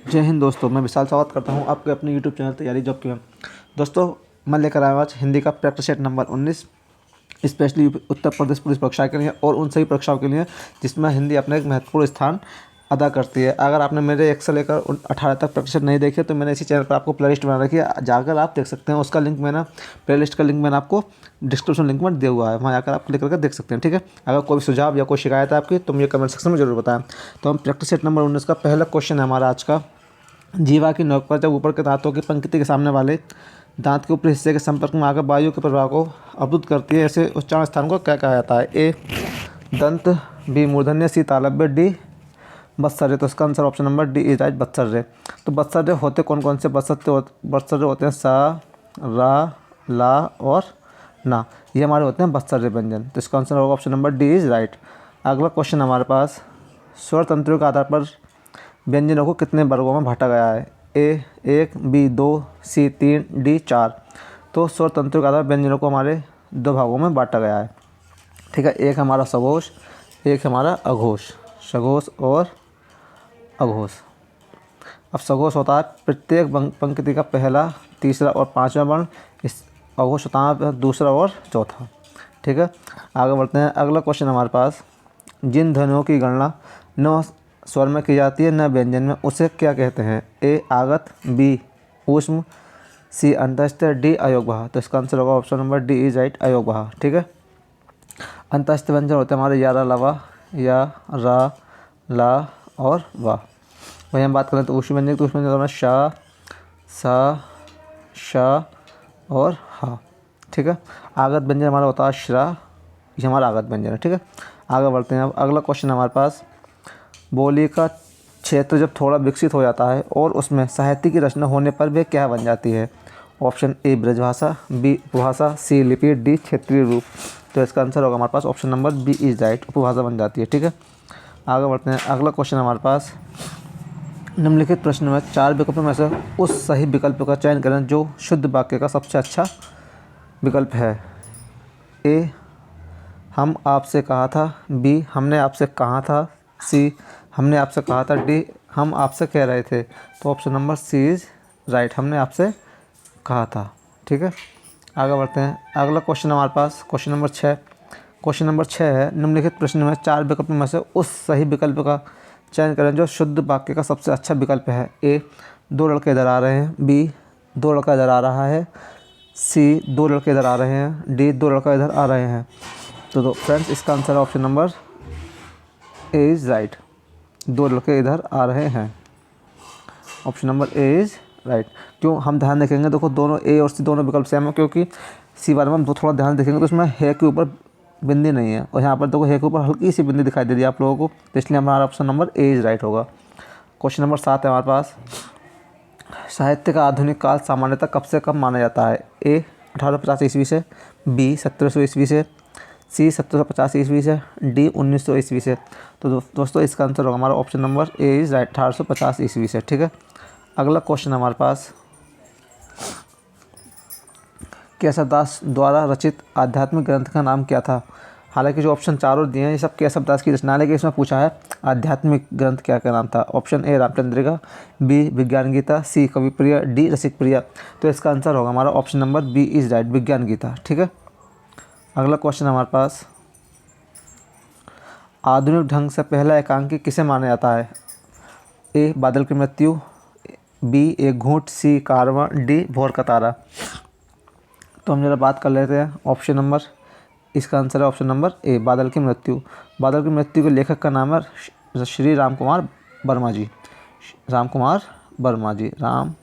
जय हिंद दोस्तों, मैं विशाल स्वागत करता हूं आपके अपने यूट्यूब चैनल तैयारी जॉब के में। दोस्तों, मैं लेकर आया हूं आज हिंदी का practice set number 19 specially Uttar Pradesh police परीक्षा के लिए और उन सभी परीक्षाओं के लिए जिसमें हिंदी अपना एक महत्वपूर्ण स्थान अदा करती है। अगर आपने मेरे 1 से लेकर 18 तक प्रैक्टिस सेट नहीं देखे तो मैंने इसी चैनल पर आपको प्ले लिस्ट बना रखी है, जाकर आप देख सकते हैं। उसका लिंक मैंने प्ले लिस्ट का लिंक मैंने आपको डिस्क्रिप्शन लिंक में दिया हुआ है, वहाँ जाकर आप क्लिक करके देख सकते हैं। ठीक है, अगर कोई सुझाव या कोई शिकायत है आपकी तो मुझे कमेंट सेक्शन में जरूर बताएं। तो हम प्रैक्टिस सेट नंबर 19 का पहला क्वेश्चन है हमारा आज का। जीवा की नोक पर जब ऊपर के दांतों की पंक्ति के सामने वाले दांत के ऊपरी हिस्से के संपर्क में आकर वायु के प्रवाह को अवरुद्ध करती है, ऐसे उच्चारण स्थान को क्या कहा जाता है? ए दंत, बी मूर्धन्य, सी तालव्य, डी बत्सर्य। तो इसका answer option number D is right, बत्सर्य। तो बत्सर्य होते कौन कौन से? बत्सर्य होते हैं सा, रा, ला और ना, ये हमारे होते हैं बत्सर्य व्यंजन। तो इसका आंसर होगा option number D is right. अगला क्वेश्चन हमारे पास, स्वर तंत्रों के आधार पर व्यंजनों को कितने वर्गों में बांटा गया है? ए 1, बी 2, सी 3, डी 4। तो स्वर तंत्रों के आधार पर व्यंजनों को हमारे 2 भागों में बांटा गया है। ठीक है, एक हमारा सघोष, एक हमारा अघोष। सघोष और अघोष। अब सघोष होता है प्रत्येक पंक्ति का पहला, तीसरा और पांचवा वर्ण। इस अघोष होता है दूसरा और चौथा। ठीक है, आगे बढ़ते हैं। अगला क्वेश्चन हमारे पास, जिन ध्वनियों की गणना न स्वर में की जाती है न व्यंजन में, उसे क्या कहते हैं? ए आगत, बी ऊष्म, सी अंतस्थ, डी अयोगवाह। तो इसका आंसर होगा option number D is right, अयोगवाह। ठीक है, अंतस्थ व्यंजन होते हैं हमारे या, रा, लवा, या, रा, ला और वाह। वही हम बात करें तो ऊष्म व्यंजन, तो ऊष्म व्यंजन होता है शा, सा, शा और हा। ठीक है, आगत व्यंजन हमारा होता है श्रा, ये हमारा आगत व्यंजन है। ठीक है, आगे बढ़ते हैं। अब अगला क्वेश्चन हमारे पास, बोली का क्षेत्र जब थोड़ा विकसित हो जाता है और उसमें साहित्य की रचना होने पर वे क्या बन जाती है? ऑप्शन ए ब्रजभाषा, बी उपभाषा, सी लिपि, डी क्षेत्रीय रूप। तो इसका आंसर होगा हमारे पास option number B is right, उपभाषा बन जाती है। ठीक है, आगे बढ़ते हैं। अगला क्वेश्चन हमारे पास, निम्नलिखित प्रश्न में 4 विकल्पों में से उस सही विकल्प का चयन करें जो शुद्ध वाक्य का सबसे अच्छा विकल्प है। ए हम आपसे कहा था, बी हमने आपसे कहा था, सी हमने आपसे कहा था, डी हम आपसे कह रहे थे। तो option number C is right, हमने आपसे कहा था। ठीक है, आगे बढ़ते हैं। अगला क्वेश्चन हमारे पास क्वेश्चन नंबर 6। क्वेश्चन नंबर 6 है, निम्नलिखित प्रश्न में 4 विकल्पों में से उस सही विकल्प का चयन करें जो शुद्ध वाक्य का सबसे अच्छा विकल्प है। ए 2 लड़के इधर आ रहे हैं, बी 2 लड़का इधर आ रहा है, सी 2 लड़के इधर आ रहे हैं, डी 2 लड़का इधर आ रहे हैं। तो फ्रेंड्स, इसका answer option number A is right, 2 लड़के इधर आ रहे हैं। Option number A is right. क्यों हम ध्यान देखेंगे, देखो दोनों ए और सी दोनों विकल्प सेम है, क्योंकि सी वाले में हम थोड़ा ध्यान देखेंगे तो इसमें है के ऊपर बिंदी नहीं है और यहाँ पर देखो है के ऊपर हल्की सी बिंदी दिखाई दे रही है आप लोगों को, तो इसलिए हमारा option number A is right होगा। क्वेश्चन नंबर 7 है हमारे पास, साहित्य का आधुनिक काल सामान्यतः कब से कब माना जाता है? ए 1850 ईस्वी से, बी 1700 ईस्वी से, सी 1750 ईस्वी से, डी 1900 ईस्वी से। तो दोस्तों, इसका आंसर होगा हमारा option number A is right, 1850 ईस्वी से। ठीक है, अगला क्वेश्चन हमारे पास, केशवदास द्वारा रचित आध्यात्मिक ग्रंथ का नाम क्या था? हालांकि जो ऑप्शन चारों दिए हैं ये सब केशवदास की रचना है, लेकिन इसमें पूछा है आध्यात्मिक ग्रंथ क्या क्या नाम था। ऑप्शन ए रामचंद्रिका, बी विज्ञान गीता, सी कविप्रिया, डी रसिक प्रिया। तो इसका आंसर होगा हमारा option number B is right, Vigyan Geeta. ठीक है, अगला क्वेश्चन हमारे पास, आधुनिक ढंग से पहला एकांकी किसे माना जाता है? ए बादल की मृत्यु, बी एक घूंट, सी कारवां, डी भोर का तारा। तो हम जरा बात कर लेते हैं ऑप्शन नंबर, इसका आंसर है ऑप्शन नंबर ए बादल की मृत्यु। बादल की मृत्यु के लेखक का नाम है श्री राम कुमार वर्मा जी, राम कुमार वर्मा जी, राम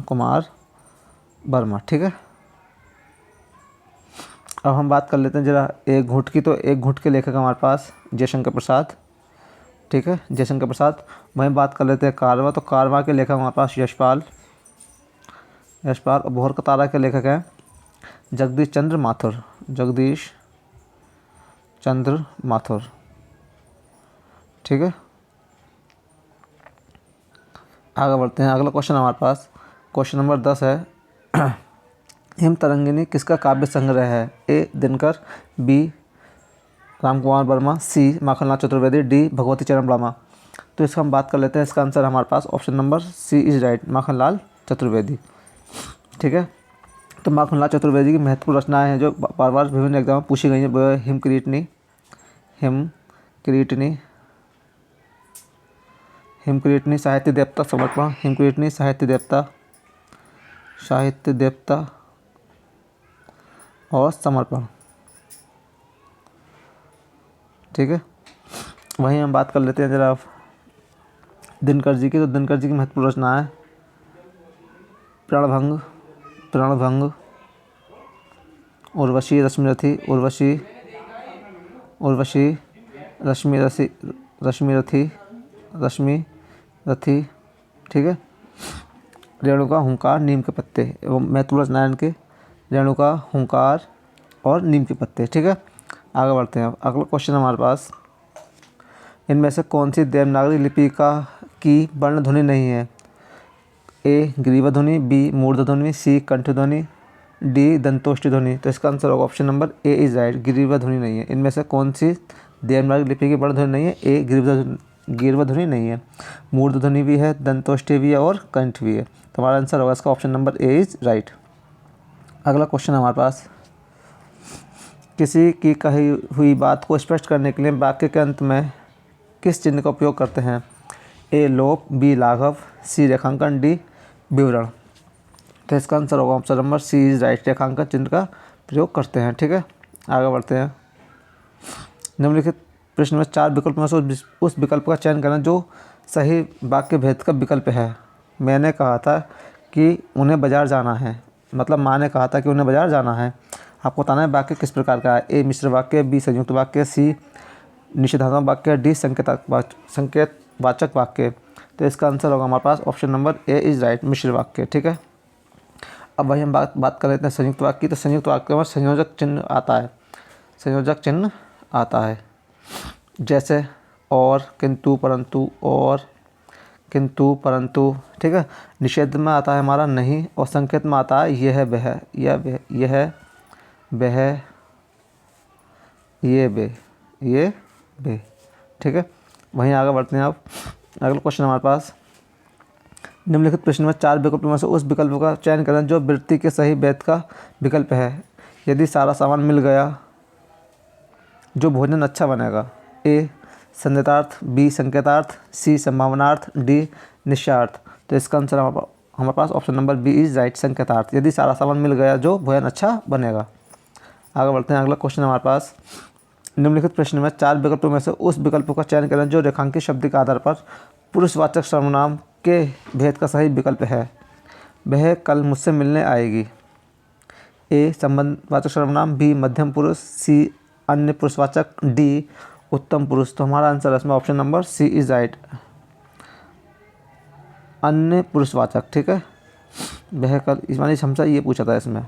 कुमार वर्मा। ठीक है, अब हम बात कर लेते हैं जरा एक घूंट की। तो एक घूंट के लेखक हमारे पास जयशंकर प्रसाद। ठीक है, जयशंकर प्रसाद। वहीं बात कर लेते हैं कारवां, तो कारवां के लेखक हमारे पास यशपाल। और भोर का तारा के लेखक हैं जगदीश चंद्र माथुर। ठीक है, आगे बढ़ते हैं। अगला क्वेश्चन हमारे पास क्वेश्चन नंबर 10 है, हिम तरंगिनी किसका काव्य संग्रह है? ए दिनकर, बी रामकुमार वर्मा, सी माखनलाल चतुर्वेदी, डी भगवती चरण वर्मा। तो इसका हम बात कर लेते हैं। इसका आंसर हमारे पास option number C is right, Makhanlal Chaturvedi. ठीक है, तो माखनलाल चतुर्वेदी की महत्वपूर्ण रचनाएं हैं जो बार बार विभिन्न एग्जाम में पूछी गई हैं, वो है हिमक्रीटनी, साहित्य देवता, समर्पण, हिमक्रीटनी, साहित्य देवता और समर्पण। ठीक है, वहीं हम बात कर लेते हैं जरा दिनकर जी की। तो दिनकर जी की महत्वपूर्ण रचना है प्रणभंग, उर्वशी, रश्मि रथी। ठीक है, रेणुका, हुंकार, नीम के पत्ते एवं महत्वपूर्ण रचनाएं इनके रेणुका, हुंकार और नीम के पत्ते। ठीक है, आगे बढ़ते हैं। अगला क्वेश्चन हमारे पास, इनमें से कौन सी देवनागरी लिपि की वर्ण ध्वनि नहीं है? ए ग्रीवा ध्वनि, बी मूर्ध ध्वनि, सी कंठ ध्वनि, डी दंतोष्ठी ध्वनि। तो इसका आंसर होगा option number A is right, ग्रीवा ध्वनि नहीं है। इनमें से कौन सी देवनागरी लिपि की वर्ण ध्वनि नहीं है? ए ग्रीवा ध्वनि नहीं है, मूर्ध ध्वनि भी है, दंतोष्ठी भी है और कंठ भी है। तो हमारा आंसर होगा इसका option number A is right. अगला क्वेश्चन हमारे पास, किसी की कही हुई बात को स्पष्ट करने के लिए वाक्य के अंत में किस चिन्ह का उपयोग करते हैं? ए लोप, बी लाघव, सी रेखांकन, डी विवरण। तो इसका आंसर होगा option number C is right, रेखांकन चिन्ह का प्रयोग करते हैं। ठीक है, आगे बढ़ते हैं। निम्नलिखित प्रश्न में 4 विकल्प में से उस विकल्प का चयन करना जो सही वाक्य भेद का विकल्प है। मैंने कहा था कि उन्हें बाजार जाना है, मतलब माँ ने कहा था कि उन्हें बाजार जाना है। आपको बताना है वाक्य किस प्रकार का है। ए मिश्र वाक्य, बी संयुक्त वाक्य, सी निषेधात्मक वाक्य, डी संकेतवाचक वाक्य। तो इसका आंसर होगा हमारे पास option number A is right, मिश्र वाक्य। ठीक है, अब वही हम बात कर लेते हैं संयुक्त वाक्य की। तो संयुक्त वाक्य में संयोजक चिन्ह आता है, जैसे और, किंतु, परंतु। ठीक है, निषेध में आता है हमारा नहीं, और संकेत में आता है यह वह, ये वे। ठीक है, वहीं आगे बढ़ते हैं। अब अगला क्वेश्चन हमारे पास, निम्नलिखित प्रश्न में 4 विकल्पों में से उस विकल्प का चयन करें जो वृत्ति के सही भेद का विकल्प है। यदि सारा सामान मिल गया, जो भोजन अच्छा बनेगा। ए संदेतार्थ, बी संकेतार्थ, सी संभावनार्थ, डी निश्चयार्थ। तो इसका आंसर हमारे पास option number B is right, संकेतार्थ। यदि सारा सामान मिल गया, जो भोजन अच्छा बनेगा। आगे बढ़ते हैं। अगला क्वेश्चन हमारे पास, निम्नलिखित प्रश्न में 4 विकल्पों में से उस विकल्प का चयन करें जो रेखांकित शब्द के आधार पर पुरुषवाचक सर्वनाम के भेद का सही विकल्प है। वह कल मुझसे मिलने आएगी। ए संबंधवाचक सर्वनाम, बी मध्यम पुरुष, सी अन्य पुरुषवाचक, डी उत्तम पुरुष। तो हमारा आंसर है इसमें option number C is right, अन्य पुरुषवाचक। ठीक है, वह कल, इस मानी हमसे ये पूछा था इसमें।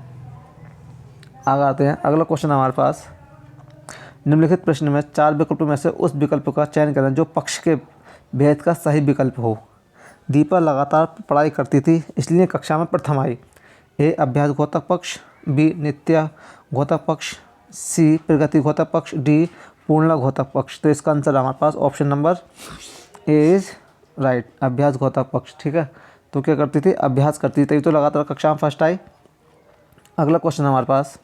आगे आते हैं। अगला क्वेश्चन हमारे पास, निम्नलिखित प्रश्न में 4 विकल्पों में से उस विकल्प का चयन करें जो पक्ष के भेद का सही विकल्प हो। दीपा लगातार पढ़ाई करती थी, इसलिए कक्षा में प्रथम आई। ए अभ्यास घोतक पक्ष, बी नित्य घोतक पक्ष, सी प्रगति घोतक पक्ष, डी पूर्ण घोतक पक्ष। तो इसका आंसर हमारे पास option number A is right, अभ्यास घोतक पक्ष। ठीक है, तो क्या करती थी? अभ्यास करती थी, तो लगातार कक्षा में फर्स्ट आई। अगला क्वेश्चन हमारे पास,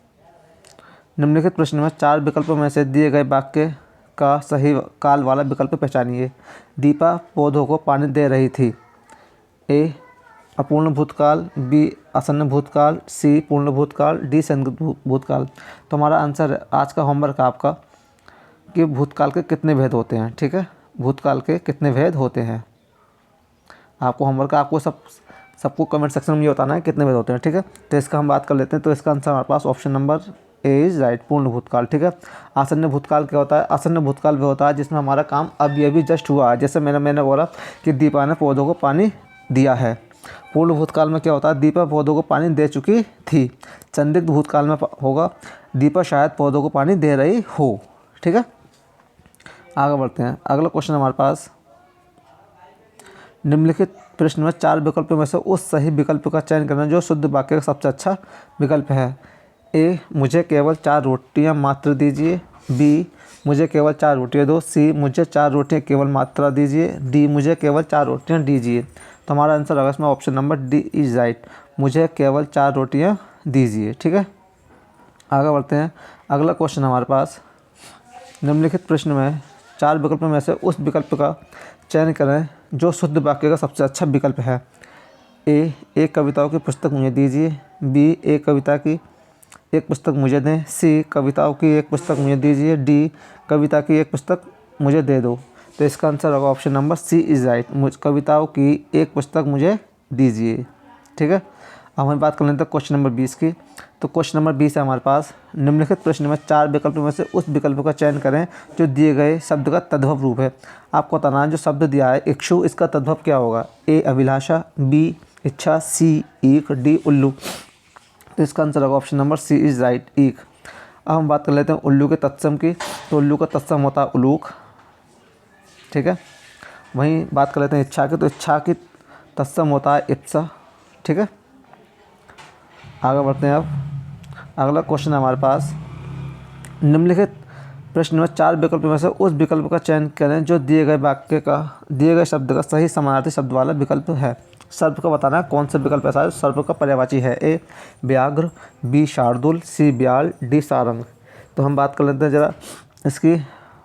निम्नलिखित प्रश्न में 4 विकल्पों में से दिए गए वाक्य का सही काल वाला विकल्प पहचानिए। दीपा पौधों को पानी दे रही थी। ए अपूर्ण भूतकाल, बी आसन्न भूतकाल, सी पूर्ण भूतकाल, डी संदिग्ध भूतकाल। तो हमारा आंसर है आज का होमवर्क आपका कि भूतकाल के कितने भेद होते हैं। ठीक है, भूतकाल के कितने भेद होते हैं। आपको होमवर्क, आपको सबको कमेंट सेक्शन में ये बताना है कितने भेद होते हैं। ठीक है, तो इसका हम बात कर लेते हैं। तो इसका आंसर हमारे पास option number A is right, पूर्ण भूतकाल। ठीक है, आसन्न भूतकाल क्या होता है? आसन्न भूतकाल भी होता है जिसमें हमारा काम अभी जस्ट हुआ है, जैसे मैंने बोला कि दीपा ने पौधों को पानी दिया है। पूर्ण भूतकाल में क्या होता है? दीपा पौधों को पानी दे चुकी थी। संदिग्ध भूतकाल में होगा दीपा शायद पौधों को पानी दे रही हो। ठीक है, आगे बढ़ते हैं। अगला क्वेश्चन हमारे पास, निम्नलिखित प्रश्न में 4 विकल्पों में से उस सही विकल्प का चयन करना जो शुद्ध वाक्य का सबसे अच्छा विकल्प है। ए, मुझे केवल 4 रोटियां मात्र दीजिए। बी, मुझे केवल 4 रोटियां दो। सी, मुझे 4 रोटियां केवल मात्रा दीजिए। डी, मुझे केवल 4 रोटियां दीजिए। तो हमारा आंसर होगा इसमें option number D is right, मुझे केवल 4 रोटियां दीजिए। ठीक है, आगे बढ़ते हैं। अगला क्वेश्चन हमारे पास, निम्नलिखित प्रश्न में 4 विकल्पों में से उस विकल्प का चयन करें जो शुद्ध वाक्य का सबसे अच्छा विकल्प है। ए, एक कविताओं की पुस्तक मुझे दीजिए। बी, एक कविता की एक पुस्तक मुझे दें। सी, कविताओं की एक पुस्तक मुझे दीजिए। डी, कविता की एक पुस्तक मुझे दे दो। तो इसका आंसर होगा option number C is right, कविताओं की एक पुस्तक मुझे दीजिए। ठीक है, अब हम बात कर लेते हैं क्वेश्चन नंबर 20 की। तो क्वेश्चन नंबर 20 है हमारे पास, निम्नलिखित प्रश्न में 4 विकल्पों में से उस विकल्प का चयन करें जो दिए गए शब्द का तद्भव रूप है। आपको बताना है जो शब्द दिया है इक्षु, इसका तद्भव क्या होगा। ए, अभिलाषा। बी, इच्छा। सी, ईख। डी, उल्लू। तो इसका आंसर होगा option number C is right, ईख। अब हम बात कर लेते हैं उल्लू के तत्सम की। तो उल्लू का तत्सम होता है उलूक। ठीक है, वहीं बात कर लेते हैं इच्छा की। तो इच्छा की तत्सम होता है इप्सा। ठीक है, आगे बढ़ते हैं। अब अगला क्वेश्चन है हमारे पास, निम्नलिखित प्रश्न में 4 विकल्पों में से उस विकल्प का चयन करें जो दिए गए शब्द का सही समानार्थी शब्द वाला विकल्प है। सर्प का बताना है कौन सा विकल्प ऐसा है सर्प का पर्यायवाची है। ए, व्याघ्र। बी, शार्दुल। सी, ब्याल। डी, सारंग। तो हम बात कर लेते हैं जरा इसकी।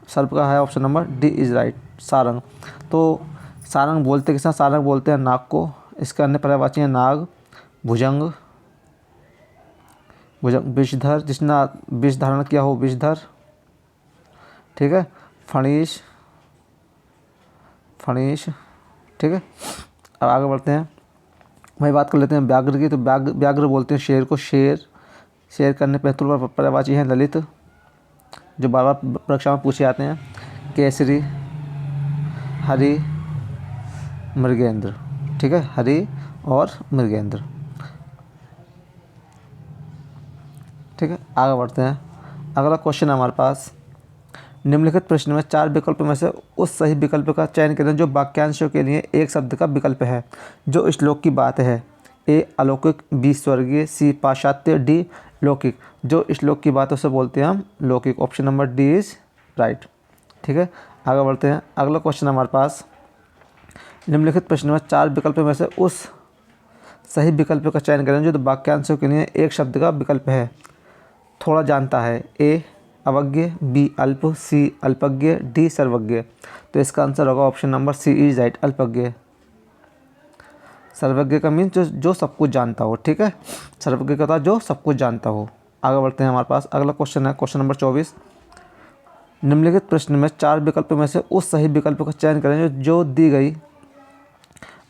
सर्प का है option number D is right, Sarang. तो सारंग बोलते किस, सारंग बोलते हैं नाग को। इसके अन्य पर्यायवाची हैं नाग, भुजंग, विषधर, जिसने विष धारण किया हो विषधर। ठीक है, फणीश। ठीक है, अब आगे बढ़ते हैं। वही बात कर लेते हैं व्याघ्र की। तो व्याघ्र बोलते हैं शेर को शेर। शेर करने पेतुल पर पर्यायवाची हैं ललित, जो बार बार परीक्षा में पूछे जाते हैं। केसरी, हरि, मृगेंद्र। ठीक है, हरि और मृगेंद्र। ठीक है, आगे बढ़ते हैं। अगला क्वेश्चन है हमारे पास, निम्नलिखित प्रश्न में 4 विकल्पों में से उस सही विकल्प का चयन करें जो वाक्यांशों के लिए एक शब्द का विकल्प है जो श्लोक की बात है। ए, अलौकिक। बी, स्वर्गीय। सी, पाश्चात्य। डी, लौकिक। जो श्लोक की बात उसे बोलते हैं हम लौकिक। Option number D is right. ठीक है, आगे बढ़ते हैं। अगला क्वेश्चन हमारे पास, निम्नलिखित प्रश्न में 4 विकल्पों में से उस सही विकल्प का चयन करें जो वाक्यांशों के लिए एक शब्द का विकल्प है। थोड़ा जानता है। ए, अवज्ञ। बी, अल्प। सी, अल्पज्ञ। डी, सर्वज्ञ। तो इसका आंसर होगा option number C is right, अल्पज्ञ। सर्वज्ञ का मीन जो सब कुछ जानता हो। ठीक है, सर्वज्ञ का होता है जो सब कुछ जानता हो। आगे बढ़ते हैं हमारे पास। अगला क्वेश्चन है क्वेश्चन नंबर 24, निम्नलिखित प्रश्न में 4 विकल्पों में से उस सही विकल्प का चयन करें जो दी गई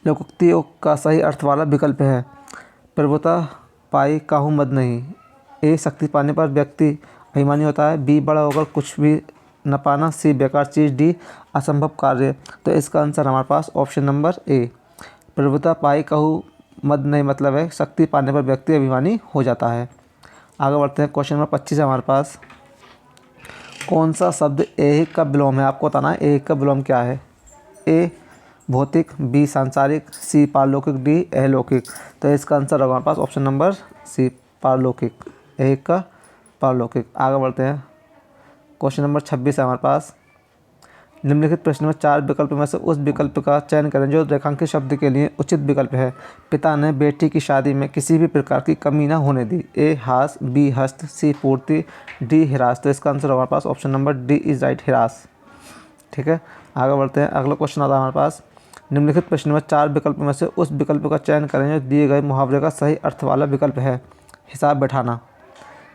लोकोक्तियों का सही अर्थ वाला विकल्प है। प्रभुता पाई काहू मद नहीं। ए, शक्ति पाने पर व्यक्ति अभिमानी होता है। बी, बड़ा होकर कुछ भी न पाना। सी, बेकार चीज़। डी, असंभव कार्य। तो इसका आंसर हमारे पास ऑप्शन नंबर ए, प्रभुता पाई कहू मद नहीं मतलब है शक्ति पाने पर व्यक्ति अभिमानी हो जाता है। आगे बढ़ते हैं। क्वेश्चन नंबर 25 है हमारे पास, कौन सा शब्द ऐहिक का विलोम है। आपको बताना है ऐहिक का विलोम क्या है। ए, भौतिक। बी, सांसारिक। सी, पारलौकिक। डी, अहलौकिक। तो इसका आंसर होगा हमारे पास ऑप्शन नंबर सी, पारलौकिक। ऐहिक का पारलौकिक। आगे बढ़ते हैं। क्वेश्चन नंबर 26 है हमारे पास, निम्नलिखित प्रश्न में 4 विकल्प में से उस विकल्प का चयन करें जो रेखांकित शब्द के लिए उचित विकल्प है। पिता ने बेटी की शादी में किसी भी प्रकार की कमी न होने दी। ए, हास। बी, हस्त। सी, पूर्ति। डी, हिरास। तो इसका आंसर हमारे पास option number D is right, हिरास। ठीक है, आगे बढ़ते हैं। अगला क्वेश्चन आता है हमारे पास, निम्नलिखित प्रश्न में 4 विकल्प में से उस विकल्प का चयन करें जो दिए गए मुहावरे का सही अर्थ वाला विकल्प है। हिसाब बैठाना।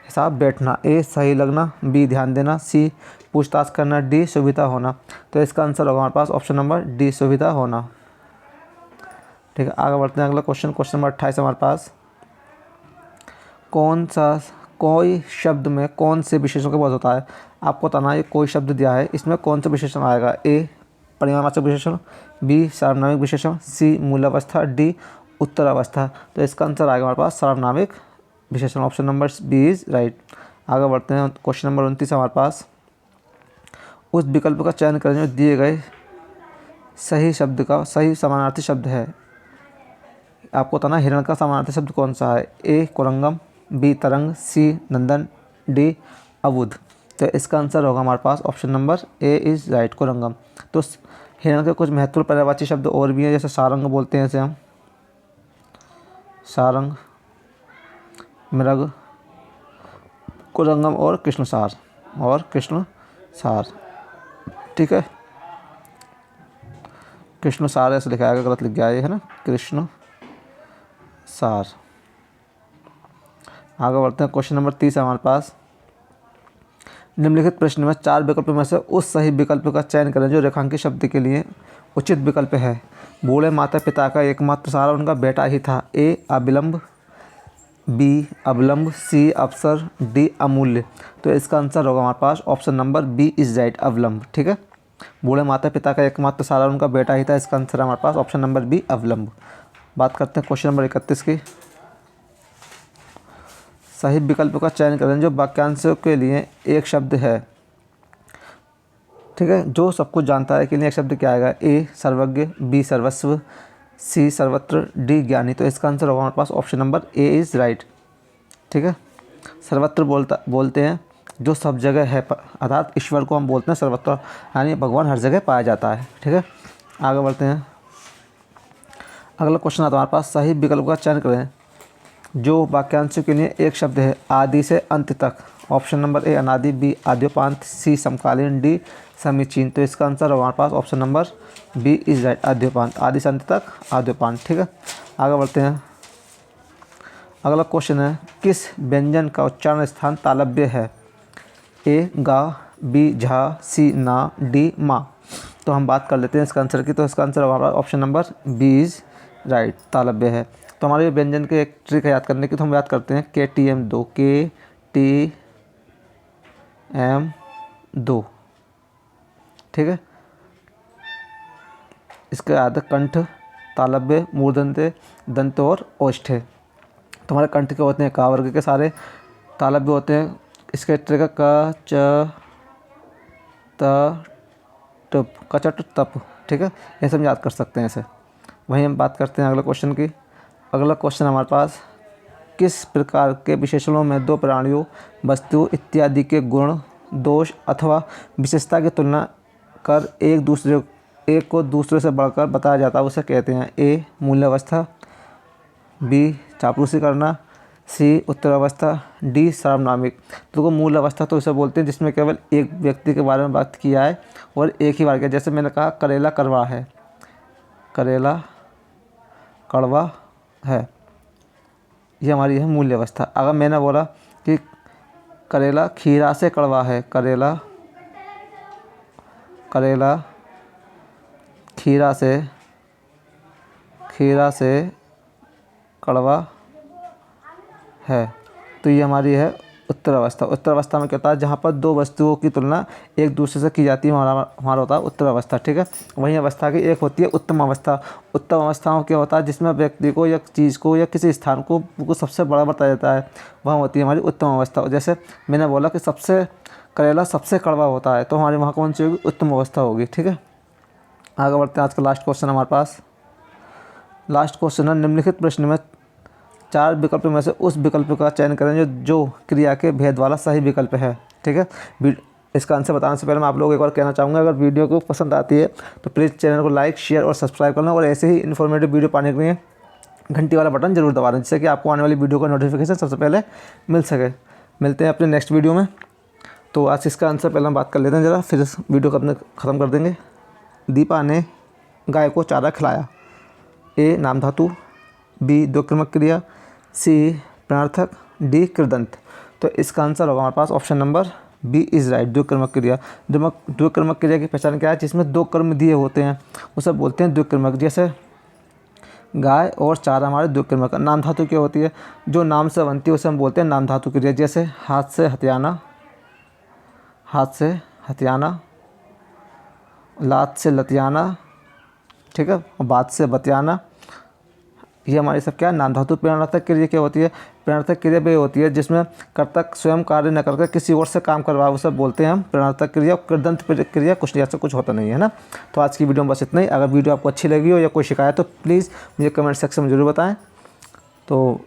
हिसाब बैठना। ए, सही लगना। बी, ध्यान देना। सी, पूछताछ करना। डी, सुविधा होना। तो इसका आंसर होगा हमारे पास ऑप्शन नंबर डी, सुविधा होना। ठीक है, आगे बढ़ते हैं। अगला क्वेश्चन नंबर 28 हमारे पास, कोई शब्द में कौन से विशेषण का बोध होता है। आपको बताना है कोई शब्द दिया है इसमें कौन सा विशेषण आएगा। ए, परिणामवाचक विशेषण। बी, सार्वनामिक विशेषण। सी, मूलावस्था। डी, उत्तरावस्था। तो इसका आंसर आएगा हमारे पास सार्वनामिक विशेषण। Option number B is right. आगे बढ़ते हैं। क्वेश्चन नंबर 29 हमारे पास, उस विकल्प का चयन करें जो दिए गए सही शब्द का सही समानार्थी शब्द है। आपको बताना हिरण का समानार्थी शब्द कौन सा है। ए कुरंगम, बी तरंग, सी नंदन, डी अवुध। तो इसका आंसर होगा हमारे पास option number A is right, कुरंगम। तो हिरण के कुछ महत्वपूर्ण पर्यायवाची शब्द और भी हैं, जैसे सारंग बोलते हैं इसे हम, सारंग, मृग, कुरंगम और कृष्णसार, ठीक है। कृष्णसार ऐसे लिखा है, गलत लिख गया ये, है ना, कृष्ण सार। आगे बढ़ते हैं, क्वेश्चन नंबर 30 है हमारे पास। निम्नलिखित प्रश्न में 4 विकल्पों में से उस सही विकल्प का चयन करें जो रेखांकित शब्द के लिए उचित विकल्प है। बूढ़े माता पिता का एकमात्र सहारा उनका बेटा ही था। ए अविलंब, बी अवलंब, सी अवसर, डी अमूल्य। तो इसका आंसर होगा हमारे पास option number B is right, अवलंब, ठीक है। बूढ़े माता पिता का एकमात्र सहारा उनका बेटा ही था, इसका आंसर हमारे पास ऑप्शन नंबर बी, अवलंब। बात करते हैं क्वेश्चन नंबर 31 की। सही विकल्प का चयन करें जो वाक्यांशों के लिए एक शब्द है, ठीक है। जो सब कुछ जानता है के लिए एक शब्द क्या आएगा। ए सर्वज्ञ, बी सर्वस्व, सी सर्वत्र, डी ज्ञानी। तो इसका आंसर होगा हमारे पास option number A is right, ठीक है। सर्वत्र बोलते हैं जो सब जगह है, अर्थात ईश्वर को हम बोलते हैं सर्वत्र, यानी भगवान हर जगह पाया जाता है, ठीक है। आगे बढ़ते हैं, अगला क्वेश्चन आता है हमारे पास। सही विकल्प का चयन करें जो वाक्यांशों के लिए एक शब्द है, आदि से अंत तक। ऑप्शन नंबर ए अनादि, बी आद्योपांत, सी समकालीन, डी समीचीन। तो इसका आंसर होगा हमारे पास option number B is right, आद्योपांत, आदि से अंत तक आद्योपांत, ठीक है। आगे बढ़ते हैं, अगला क्वेश्चन है किस व्यंजन का उच्चारण स्थान तालव्य है। ए गा, बी झा, सी ना, डी माँ। तो हम बात कर लेते हैं इसका आंसर की। तो इसका आंसर हमारा option number B is right, तालव्य है। तो हमारे व्यंजन के एक ट्रिक है याद करने की, तो हम याद करते हैं KTM2, KTM2, ठीक है। इसके आगे कंठ, तालव्य, मूर्धन्य, दंत और ओष्ठ है। तो हमारे कंठ के होते हैं का वर्ग के सारे, तालव्य होते हैं इसके ट्रिक क च त टप, कचट तप, ठीक है। ऐसे हम याद कर सकते हैं ऐसे। वहीं हम बात करते हैं अगले क्वेश्चन की। अगला क्वेश्चन हमारे पास किस प्रकार के विशेषणों में दो प्राणियों, वस्तु इत्यादि के गुण, दोष अथवा विशेषता की तुलना कर एक को दूसरे से बढ़कर बताया जाता है, उसे कहते हैं। ए मूल्यावस्था, बी चापलूसी करना, सी उत्तरावस्था, डी सार्वनामिक। तो मूल अवस्था तो इसे बोलते हैं जिसमें केवल एक व्यक्ति के बारे में बात किया है और एक ही बार किया। जैसे मैंने कहा करेला कड़वा है, करेला कड़वा है, ये हमारी है मूल्य अवस्था। अगर मैंने बोला कि करेला खीरा से कड़वा है, करेला खीरा से कड़वा है, तो ये हमारी है उत्तर अवस्था। उत्तर अवस्था में क्या होता है, जहाँ पर दो वस्तुओं की तुलना एक दूसरे से की जाती है, हमारा होता है उत्तर अवस्था, ठीक है। वहीं अवस्था की एक होती है उत्तम अवस्था। उत्तम अवस्था में क्या होता है, जिसमें व्यक्ति को या चीज़ को या किसी स्थान को सबसे बड़ा बताया जाता है, वह होती है हमारी उत्तम अवस्था। जैसे मैंने बोला कि करेला सबसे कड़वा होता है, तो हमारे वहाँ कौन सी होगी, उत्तम अवस्था होगी, ठीक है। आगे बढ़ते हैं, आज का लास्ट क्वेश्चन हमारे पास। लास्ट क्वेश्चन है निम्नलिखित प्रश्न में 4 विकल्प में से उस विकल्प का चयन करें जो क्रिया के भेद वाला सही विकल्प है, ठीक है। इसका आंसर बताने से पहले मैं आप लोगों को एक बार कहना चाहूँगा, अगर वीडियो को पसंद आती है तो प्लीज़ चैनल को लाइक, शेयर और सब्सक्राइब करना, और ऐसे ही इन्फॉर्मेटिव वीडियो पाने के लिए घंटी वाला बटन जरूर दबा दें, जिससे कि आपको आने वाली वीडियो का नोटिफिकेशन सबसे पहले मिल सके। मिलते हैं अपने नेक्स्ट वीडियो में। तो आज इसका आंसर पहले हम बात कर लेते हैं ज़रा, फिर इस वीडियो को अपने ख़त्म कर देंगे। दीपा ने गाय को चारा खिलाया। ए नाम धातु, बी द्विक्रमक क्रिया, सी प्रणार्थक, डी कृदंत। तो इसका आंसर होगा हमारे पास option number B is right, द्विक्रमक क्रिया। द्विक्रमक क्रिया की पहचान क्या है, जिसमें 2 कर्म दिए होते हैं उसे बोलते हैं द्विक्रमक। जैसे गाय और चारा हमारे द्विक्रमक। नाम धातु क्या होती है, जो नाम से बनती है उसे हम बोलते हैं नाम धातु क्रिया। जैसे हाथ से हथियाना, लात से लतियाना, ठीक है, और बात से बतियाना, ये हमारी सब क्या है, नाम धातु। प्रणार्थक क्रिया क्या होती है, प्रेरणार्थक क्रिया वे होती है जिसमें कर्ता स्वयं कार्य न करके किसी और से काम करवा, उसे बोलते हैं हम प्रेरणार्थक क्रिया। कृदंत क्रिया कुछ ऐसा कुछ होता नहीं है ना। तो आज की वीडियो में बस इतना ही। अगर वीडियो आपको अच्छी लगी हो या कोई शिकायत तो प्लीज़ मुझे कमेंट सेक्शन में ज़रूर बताएं। तो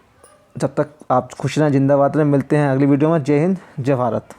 जब तक आप खुश रहें, जिंदाबाद रहें, मिलते हैं अगली वीडियो में। जय हिंद, जय भारत।